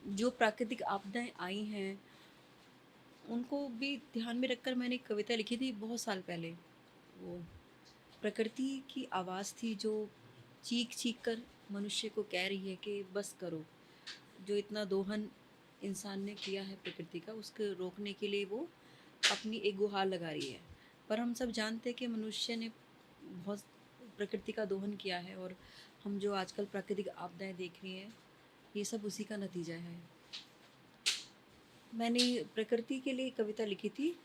जो प्राकृतिक आपदाएँ आई हैं, उनको भी ध्यान में रखकर मैंने एक कविता लिखी थी बहुत साल पहले। वो प्रकृति की आवाज़ थी जो चीख-चीख कर मनुष्य को कह रही है कि बस करो। जो इतना दोहन इंसान ने किया है प्रकृति का, उसको रोकने के लिए वो अपनी एक गुहार लगा रही है। पर हम सब जानते हैं कि मनुष्य ने बहुत प्रकृति का दोहन किया है, और हम जो आजकल प्राकृतिक आपदाएँ देख रहे हैं, ये सब उसी का नतीजा है। मैंने प्रकृति के लिए एक कविता लिखी थी,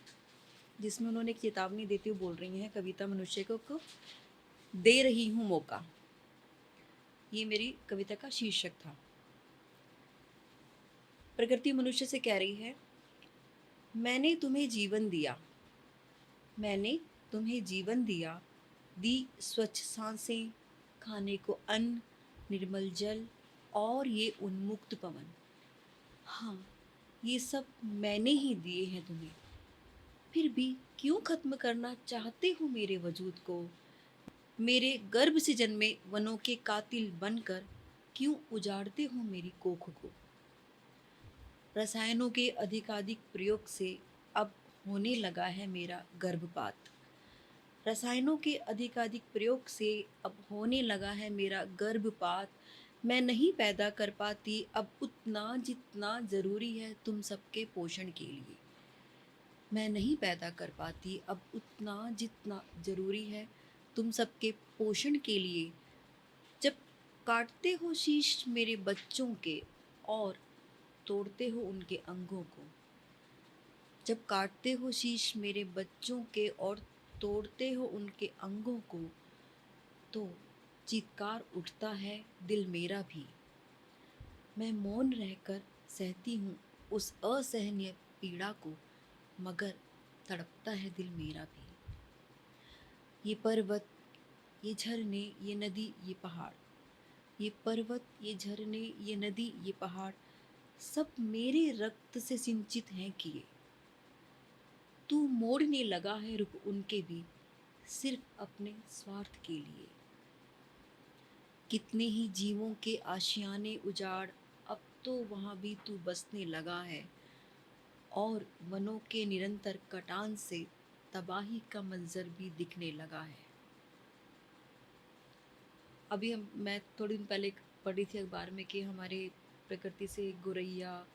जिसमें उन्होंने एक चेतावनी देते हुए बोल रही हैं कविता मनुष्य को दे रही हूँ मौका। ये मेरी कविता का शीर्षक था। प्रकृति मनुष्य से कह रही है, मैंने तुम्हें जीवन दिया, मैंने तुम्हें जीवन दिया, दी स्वच्छ सांसें, खाने को अन्न, निर्मल जल और ये उन्मुक्त पवन। हाँ, ये सब मैंने ही दिए हैं तुम्हें। फिर भी क्यों खत्म करना चाहते हो मेरे वजूद को? मेरे गर्भ से जन्मे वनों के कातिल बनकर क्यों उजाड़ते हो मेरी कोख को? रसायनों के अधिकाधिक प्रयोग से अब होने लगा है मेरा गर्भपात। रसायनों के अधिकाधिक प्रयोग से अब होने लगा है मेरा गर्भपात। मैं नहीं पैदा कर पाती अब उतना जितना ज़रूरी है तुम सबके पोषण के लिए। मैं नहीं पैदा कर पाती अब उतना जितना ज़रूरी है तुम सबके पोषण के लिए। जब काटते हो शीश मेरे बच्चों के और तोड़ते हो उनके अंगों को। जब काटते हो शीश मेरे बच्चों के और तोड़ते हो उनके अंगों को, तो चीत्कार उठता है दिल मेरा भी। मैं मौन रहकर सहती हूँ उस असहनीय पीड़ा को, मगर तड़पता है दिल मेरा भी। ये पर्वत, ये झरने, ये नदी, ये पहाड़, ये पर्वत, ये झरने, ये नदी, ये पहाड़, सब मेरे रक्त से सिंचित हैं किए। तू मोड़ने लगा है रुख उनके भी, सिर्फ अपने स्वार्थ के लिए। कितने ही जीवों के आशियाने उजाड़, अब तो वहाँ भी तू बसने लगा है, और वनों के निरंतर कटान से तबाही का मंजर भी दिखने लगा है। अभी मैं थोड़ी दिन पहले पढ़ी थी अखबार में कि हमारे प्रकृति से गौरैया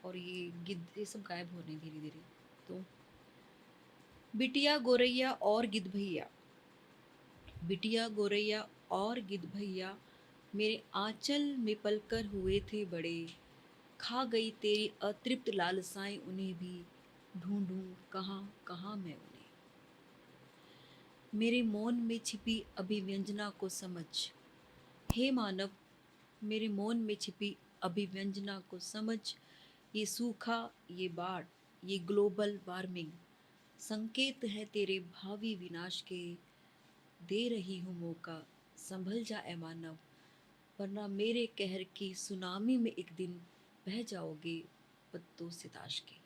और ये गिद्ध ये सब गायब हो रहे हैं धीरे धीरे। तो बिटिया गौरैया और गिद्ध भैया, बिटिया गौरैया और गिद्ध भैया मेरे आंचल में पलकर हुए थे बड़े। खा गई तेरी अतृप्त लालसाएं उन्हें भी, ढूंढूं कहाँ कहाँ मैं उन्हें। मेरे मौन में छिपी अभिव्यंजना को समझ, हे मानव मेरे मौन में छिपी अभिव्यंजना को समझ। ये सूखा, ये बाढ़, ये ग्लोबल वार्मिंग संकेत है तेरे भावी विनाश के। दे रही हूँ मौका, संभल जा ए मानव, वरना मेरे कहर की सुनामी में एक दिन बह जाओगे पत्तों से ताश के।